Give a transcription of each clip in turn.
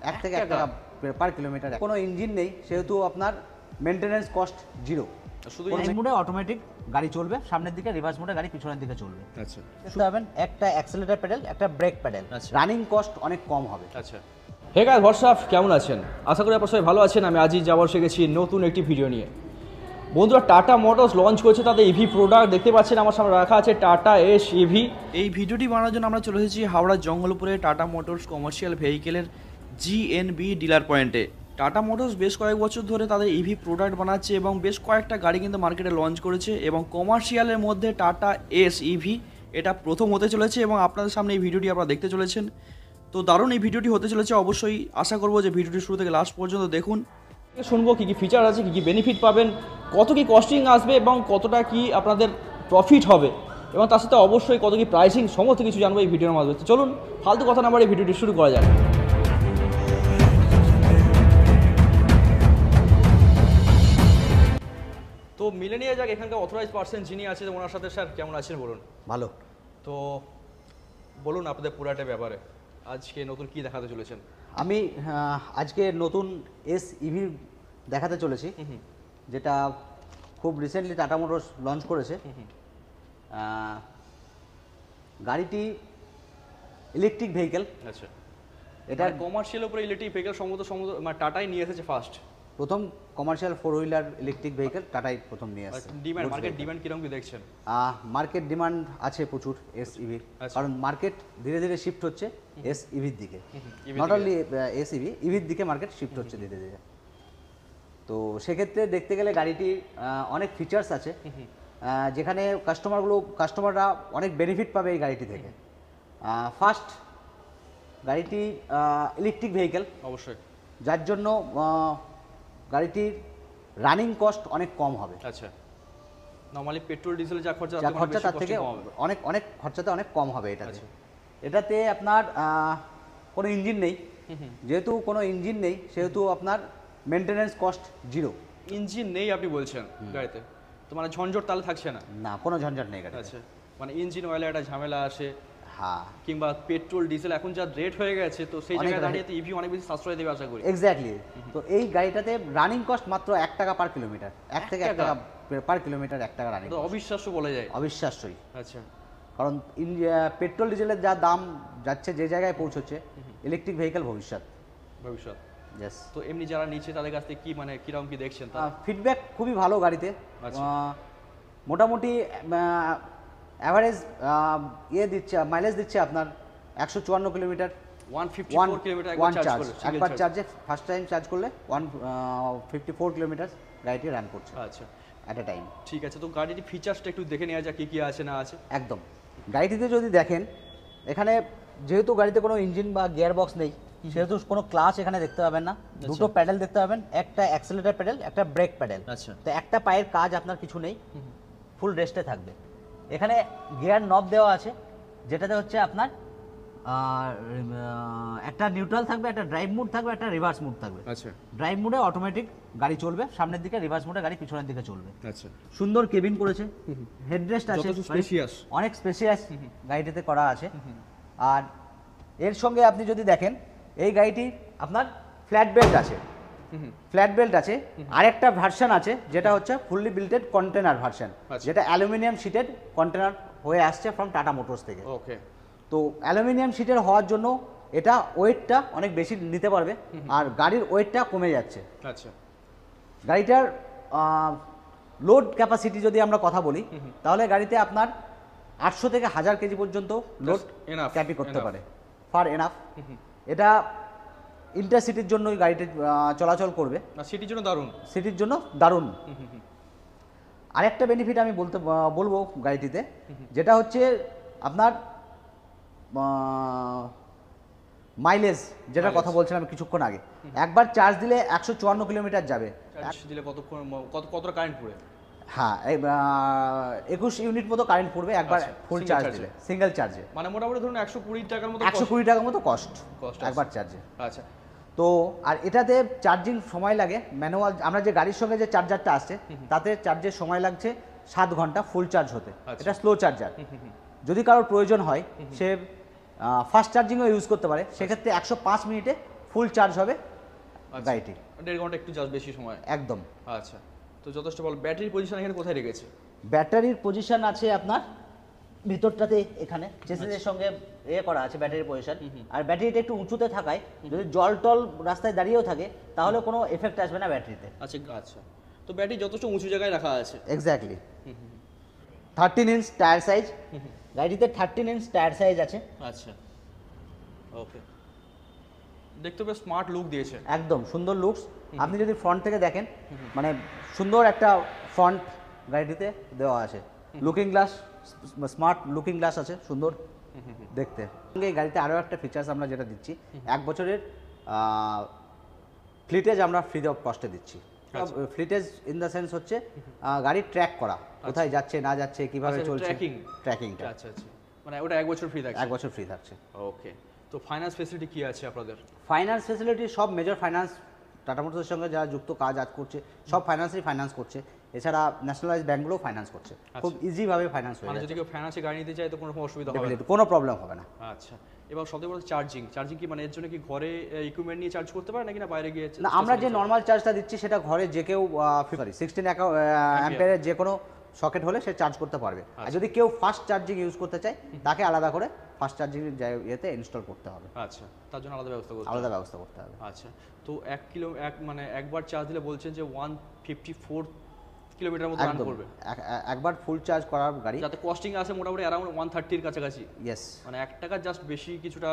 1 থেকে 1 টাকা per kilometre. কোনো ইঞ্জিন নেই সেহেতু আপনার মেনটেন্যান্স কস্ট জিরো। শুধু এই মোডে অটোমেটিক গাড়ি চলবে, সামনের দিকে রিভার্স মোডে গাড়ি পিছনের দিকে চলবে। আচ্ছা, দেখতে পাবেন একটা অ্যাক্সেলারেটর প্যাডেল, একটা ব্রেক প্যাডেল। রানিং কস্ট অনেক কম হবে। আচ্ছা, হে গাইস, হোয়াটসঅ্যাপ, কেমন আছেন? আশা করি আপনারা সবাই ভালো আছেন। আমি আজই যাওয়ার শিখেছি নতুন একটি ভিডিও নিয়ে। বন্ধুরা, টাটা মোটরস লঞ্চ করেছে তাদের ইভি প্রোডাক্ট। দেখতে পাচ্ছেন আমার সামনে রাখা আছে টাটা এস ইভি। এই ভিডিওটি বানানোর জন্য আমরা চলে এসেছি হাওড়া জঙ্গলপুরে টাটা মোটরস কমার্শিয়াল ভেহিকেলের জিএনবি ডিলার পয়েন্টে। টাটা মোটরস বেশ কয়েক বছর ধরে তাদের ইভি প্রোডাক্ট বানাচ্ছে এবং বেশ কয়েকটা গাড়ি কিন্তু মার্কেটে লঞ্চ করেছে, এবং কমার্শিয়ালের মধ্যে টাটা এস ইভি এটা প্রথম হতে চলেছে এবং আপনাদের সামনে এই ভিডিওটি আপনারা দেখতে চলেছেন। তো দারুণ এই ভিডিওটি হতে চলেছে, অবশ্যই আশা করবো যে ভিডিওটি শুরু থেকে লাস্ট পর্যন্ত দেখুন। শুনবো কী কী ফিচার আছে, কী কী বেনিফিট পাবেন, কত কী কস্টিং আসবে এবং কতটা কি আপনাদের প্রফিট হবে, এবং তার সাথে অবশ্যই কত কী প্রাইসিং, সমস্ত কিছু জানবো এই ভিডিওর মাধ্যমে। তো চলুন ফালতু কথা না বলে এই ভিডিওটি শুরু করা যাক। তো মিলে নিয়ে যাক এখানকার অথরাইজ পার্সন যিনি আছে ওনার সাথে। স্যার কেমন আছেন বলুন? ভালো। তো বলুন আপনাদের পুরাটার ব্যাপারে, আজকে নতুন কি দেখাতে চলেছেন? আমি আজকে নতুন এস ইভি দেখাতে চলেছি, যেটা খুব রিসেন্টলি টাটা মোটরস লঞ্চ করেছে। গাড়িটি ইলেকট্রিক ভেহিকেল। আচ্ছা, এটা কমার্শিয়াল উপরে ইলেকট্রিক ভেহিকেল সম্ভবত মানে টাটাই নিয়ে এসেছে ফার্স্ট। প্রথম কমার্শিয়াল 4 হুইলার ইলেকট্রিক ভেহিকেল টাটাই প্রথম নিয়ে আসছে। ডিমান্ড, মার্কেট ডিমান্ড কিরকম কি দেখছেন? মার্কেট ডিমান্ড আছে প্রচুর এস ইভির, কারণ মার্কেট ধীরে ধীরে শিফট হচ্ছে এস ইভির দিকে। নট অনলি এস ইভি, ইভির দিকে মার্কেট শিফট হচ্ছে ধীরে ধীরে। তো সেক্ষেত্রে দেখতে গেলে গাড়িটি অনেক ফিচার্স আছে, যেখানে কাস্টমাররা অনেক বেনিফিট পাবে এই গাড়িটি থেকে। ফার্স্ট, গাড়িটি ইলেকট্রিক ভেহিকেল অবশ্যই, যার জন্য গাড়িটির রানিং কস্ট অনেক কম হবে। আচ্ছা, নরমালি পেট্রোল ডিজেল যা খরচা তার থেকে অনেক খরচাতে অনেক কম হবে এটাতে। এটাতে আপনার কোনো ইঞ্জিন নেই, যেহেতু কোনো ইঞ্জিন নেই সেহেতু আপনার মেনটেন্যান্স কস্ট জিরো। ইঞ্জিন নেই আপনি বলছেন গাড়িতে, তো মানে ঝঞ্ঝট তাহলে থাকছে না? না, কোনো ঝঞ্ঝট নেই গাড়িতে। আচ্ছা, মানে ইঞ্জিন অয়েলে একটা ঝামেলা আসে, হ্যাঁ, কিংবা পেট্রোল ডিজেল এখন যা রেট হয়ে গেছে, তো সেই জায়গায় দাঁড়িয়ে ইভি অনেক বেশি সাশ্রয় দেবে আশা করি। এক্স্যাক্টলি। তো এই গাড়িটাতে রানিং কস্ট মাত্র 1 টাকা পার কিলোমিটার। 1 থেকে 1 টাকা পার কিলোমিটার 1 টাকা রানিং। তো অবিশ্বাস্য বলা যায়। অবিশ্বাস্যই। আচ্ছা, কারণ পেট্রোল ডিজেলের যা দাম যাচ্ছে, যে জায়গায় পৌঁছচ্ছে, ইলেকট্রিক ভেহিকেল ভবিষ্যৎ। ইয়েস। তো এমনি যারা নিচ্ছে তাদের কাছ থেকে কি মানে কিরকম কি দেখছেন? ফিডব্যাক খুবই ভালো গাড়িতে। মোটামুটি অ্যাভারেজ মাইলেজ দিচ্ছে আপনার 154 কিলোমিটার, 154 কিলোমিটার একবার চার্জে, ফার্স্ট টাইম চার্জ করলে 154 কিলোমিটার গাড়িটি রান করছে। আচ্ছা, অ্যাট এ টাইম। ঠিক আছে, তো গাড়িটির ফিচার্সটা একটু দেখে নেওয়া যাক, কি কি আছে না আছে। একদম। গাড়িটিতে যদি দেখেন, এখানে যেহেতু গাড়িতে কোনো ইঞ্জিন বা গিয়ার বক্স নেই সেহেতু কোনো ক্লাচ এখানে দেখতে পাবেন না। দুটো প্যাডেল দেখতে পাবেন, একটা অ্যাক্সেলারেটর প্যাডেল, একটা ব্রেক প্যাডেল। আচ্ছা, তো একটা পায়ের কাজ আপনার কিছু নেই, ফুল রেস্টে থাকবে। এখানে গিয়ার নব দেওয়া আছে, যেটাতে হচ্ছে আপনার একটা নিউট্রাল থাকবে, একটা ড্রাইভ মোড থাকবে, একটা রিভার্স মোড থাকবে। আচ্ছা, ড্রাইভ মোডে অটোমেটিক গাড়ি চলবে সামনের দিকে, রিভার্স মোডে গাড়ি পিছনের দিকে চলবে। আচ্ছা, সুন্দর কেবিন করেছে, হেডরেস্ট আছে, অনেক স্পেশিয়াস গাড়িটিতে করা আছে। আর এর সঙ্গে আপনি যদি দেখেন, এই গাড়িটি আপনার ফ্ল্যাট বেল্ট আছে, আরেকটা ভার্সন আছে যেটা হচ্ছে ফুললি বিল্টেড কন্টেনার ভার্সন, যেটা অ্যালুমিনিয়াম শিটেড কন্টেনার হয়ে আসছে ফ্রম টাটা মোটরস থেকে। ওকে। তো অ্যালুমিনিয়াম শিটের হওয়ার জন্য এটা ওয়েটটা অনেক বেশি নিতে পারবে, আর গাড়ির ওয়েটটা কমে যাচ্ছে। আচ্ছা, গাড়িটার লোড ক্যাপাসিটি যদি আমরা কথা বলি, তাহলে গাড়িতে আপনার 800 থেকে 1000 কেজি পর্যন্ত লোড ক্যারি করতে পারে, ফার এনাফ। এটা ইন্টারসিটির জন্যই গাড়িটি চলাচল করবে। সিটির জন্য দারুণ, সিটির জন্য দারুণ। আরেকটা বেনিফিট আমি বলবো গাড়িটিতে, যেটা হচ্ছে আপনার মাইলেজ, যেটা কথা বলছিলাম কিছুক্ষণ আগে। একবার চার্জ দিলে 154 কিলোমিটার যাবে। কতটা কারেন্ট পড়ে? হ্যাঁ, 21 ইউনিট মতো কারেন্ট পড়বে একবার ফুল চার্জ দিলে, সিঙ্গেল চার্জে। মানে মোটামুটি ধরুন 120 টাকার মতো, 120 টাকার মতো কস্ট একবার চার্জে। আচ্ছা, তো আর এটাতে চার্জিং সময় লাগে ম্যানুয়াল, আমরা যে গাড়ির সঙ্গে যে চার্জারটা আসছে তাতে চার্জের সময় লাগছে 7 ঘন্টা ফুল চার্জ হতে। এটা স্লো চার্জার। যদি কারোর প্রয়োজন হয়, সে ফাস্ট চার্জিংও ইউজ করতে পারে, সেক্ষেত্রে 105 মিনিটে ফুল চার্জ হবে গাড়িটি। 1.5 ঘন্টা একটু চার্জ বেশি সময়। একদম। আচ্ছা, তো যথেষ্ট ভালো। ব্যাটারির পজিশন এখানে কোথায় রেখেছে? ব্যাটারির পজিশন আছে আপনার ভিতরটাতে, এখানে চেসিসের সঙ্গে করা আছে ব্যাটারির পজিশন। আর ব্যাটারিটা একটু উঁচুতে থাকায় যদি জল টল রাস্তায় দাঁড়িয়েও থাকে তাহলে কোনো এফেক্ট আসবে না ব্যাটারিতে। আচ্ছা আচ্ছা, তো ব্যাটারি যথেষ্ট উঁচু জায়গায় রাখা আছে। এক্স্যাক্টলি। 13 ইঞ্চ টায়ার সাইজ, গাড়িতে 13 ইঞ্চ টায়ার সাইজ আছে। আচ্ছা, ওকে, দেখতে বেশ স্মার্ট লুক দিয়েছে। একদম সুন্দর লুকস। আপনি যদি ফ্রন্ট থেকে দেখেন মানে সুন্দর একটা ফ্রন্ট গাড়িটিতে দেওয়া আছে। Looking glass, smart looking glass আছে, সুন্দর দেখতে। এই গাড়িতে আরও একটা ফিচার্স আমরা যেটা দিচ্ছি, 1 বছরের ফ্লিটেজ আমরা ফ্রি অফ কস্টে দিচ্ছি। ফ্লিটেজ ইন দ্য সেন্স হচ্ছে গাড়ি ট্র্যাক করা, কোথায় যাচ্ছে না যাচ্ছে, কিভাবে চলছে, ট্র্যাকিংটা। আচ্ছা আচ্ছা, মানে ওটা 1 বছর ফ্রি থাকছে। 1 বছর ফ্রি থাকছে। ওকে, তো ফাইন্যান্স ফেসিলিটি কি আছে আপনাদের? ফাইন্যান্স ফেসিলিটি সব মেজর ফাইন্যান্স, টাটা মোটরসের সঙ্গে যারা যুক্ত কাজ করছে সব ফাইন্যান্সই ফাইন্যান্স করছে। এছাড়া ন্যাশনালাইজ ব্যাঙ্কগুলোও ফাইন্যান্স করছে, খুব ইজিভাবে ফাইন্যান্স হয়ে মানে যদি কেউ ফাইন্যান্সে গাড়ি নিতে চায় তো কোনো অসুবিধা হবে না? কোনো প্রবলেম হবে না। আচ্ছা, এবং সবথেকে বড় চার্জিং কি মানে এর জন্য কি ঘরে ইকুইপমেন্ট নিয়ে চার্জ করতে পারে নাকি না বাইরে গিয়ে? না, আমরা যে নর্মাল চার্জটা দিচ্ছি সেটা ঘরে যে কেউ 16 অ্যাম্পিয়ারের যে কোনো সকেট হলে সে চার্জ করতে পারবে। আর যদি কেউ ফাস্ট চার্জিং ইউজ করতে চায় তাকে আলাদা করে ফাস্ট চার্জিং ইয়েতে ইনস্টল করতে হবে। আচ্ছা, তার জন্য আলাদা ব্যবস্থা করতে হবে। আচ্ছা, তো 1 কিলো মানে একবার চার্জ দিলে বলছেন যে 154 কিলোমিটার মতো রান করবে একবার ফুল চার্জ করার গাড়ি, যাতে কস্টিং আছে মোটামুটি अराउंड 130 এর কাছাকাছি। ইয়েস, মানে 1 টাকা জাস্ট বেশি কিছুটা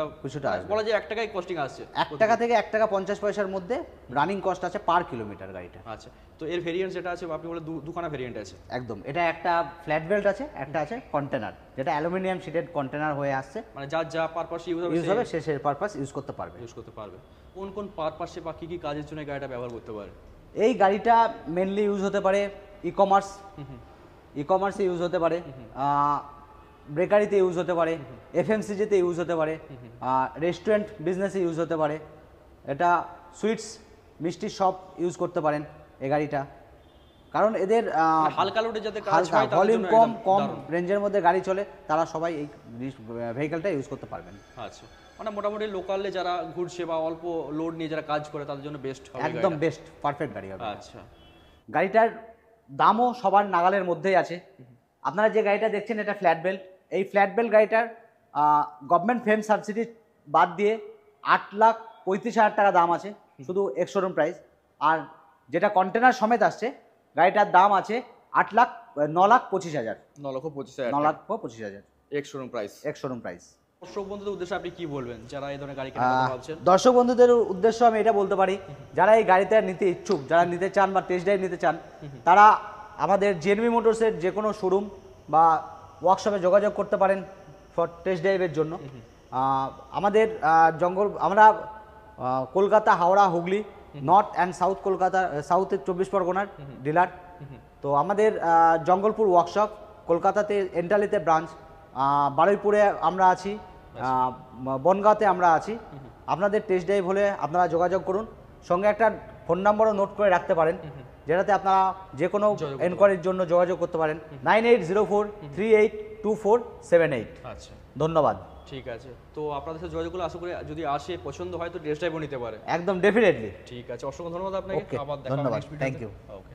বলা যায় 1 টাকায় কস্টিং আসছে। 1 টাকা থেকে 1 টাকা 50 পয়সার মধ্যে রানিং কস্ট আছে পার কিলোমিটার গাড়িটা। আচ্ছা, তো এর ভেরিয়েন্ট যেটা আছে আপনি বলে দুখানা ভেরিয়েন্ট আছে। একদম, এটা একটা ফ্ল্যাট বেল্ট আছে, একটা আছে কন্টেনার, যেটা অ্যালুমিনিয়াম শিটেড কন্টেনার হয়ে আসছে। মানে যা পারপাস ইউজ হবে সে পারপাস ইউজ করতে পারবে। কোন পারপাসে বা কি কাজের জন্য গাড়িটা ব্যবহার করতে পারে? এই গাড়িটা মেনলি ইউজ হতে পারে ই-কমার্সে ইউজ হতে পারে, বেকারিতে ইউজ হতে পারে, এফএমসিজিতে ইউজ হতে পারে, রেস্টুরেন্ট বিজনেসে ইউজ হতে পারে। এটা সুইটস মিষ্টি শপ ইউজ করতে পারেন এই গাড়িটা, কারণ এদের হালকা লোডে যাতে কাজ হয়, ভলিউম কম রেঞ্জের মধ্যে গাড়ি চলে, তারা সবাই এই ভেহিকলটা ইউজ করতে পারবেন। আচ্ছা, মানে মোটামুটি লোকালে যারা ঘুরছে বা অল্প লোড নিয়ে যারা কাজ করে তাদের জন্য বেস্ট হবে, একদম বেস্ট পারফেক্ট গাড়ি হবে। আচ্ছা, গাড়িটার দামও সবার নাগালের মধ্যেই আছে। আপনারা যে গাড়িটা দেখছেন এটা ফ্ল্যাট বেল্ট। এই ফ্ল্যাট বেল্ট গাড়িটার গভর্নমেন্ট ফ্রেম সাবসিডি বাদ দিয়ে 8,35,000 টাকা দাম আছে শুধু এক্স শোরুম প্রাইস। আর যেটা কন্টেনার সমেত আসছে গাড়িটার দাম আছে 9,25,000। 9,25,000 এক্স শোরুম প্রাইস। দর্শক বন্ধুদের উদ্দেশ্যে আপনি কি বলবেন যারা এই ধরনের গাড়ি কেনার কথা ভাবছেন? দর্শক বন্ধুদের উদ্দেশ্যে আমি এটা বলতে পারি, যারা এই গাড়িটা নিতে ইচ্ছুক, যারা নিতে চান বা টেস্ট ড্রাইভ নিতে চান, তারা আমাদের জেএনবি মোটরসের যে কোনো শোরুম বা ওয়ার্কশপে যোগাযোগ করতে পারেন ফর টেস্ট ড্রাইভের জন্য। আমাদের আমরা Kolkata, Howrah, Hooghly, north and south Kolkata, সাউথের 24 পরগনার ডিলার। তো আমাদের জঙ্গলপুর ওয়ার্কশপ, কলকাতাতে এন্টালিতে ব্রাঞ্চ, বারুইপুরে আমরা আছি, বনগাঁতে আমরা আছি। আপনাদের টেস্ট ড্রাইভ হলে আপনারা যোগাযোগ করুন, সঙ্গে একটা ফোন নাম্বারও নোট করে রাখতে পারেন, যেটাতে আপনারা যে কোনো এনকোয়ারির জন্য যোগাযোগ করতে পারেন 9804382478। আচ্ছা, ধন্যবাদ। ঠিক আছে, তো আপনাদের সাথে যোগাযোগ করলে আশা করি যদি আসে পছন্দ হয় তো টেস্ট ড্রাইভও নিতে পারে। একদম ডেফিনেটলি। ঠিক আছে, অসংখ্য ধন্যবাদ আপনাকে। আবার দেখা হবে। ধন্যবাদ, থ্যাংক ইউ। ওকে।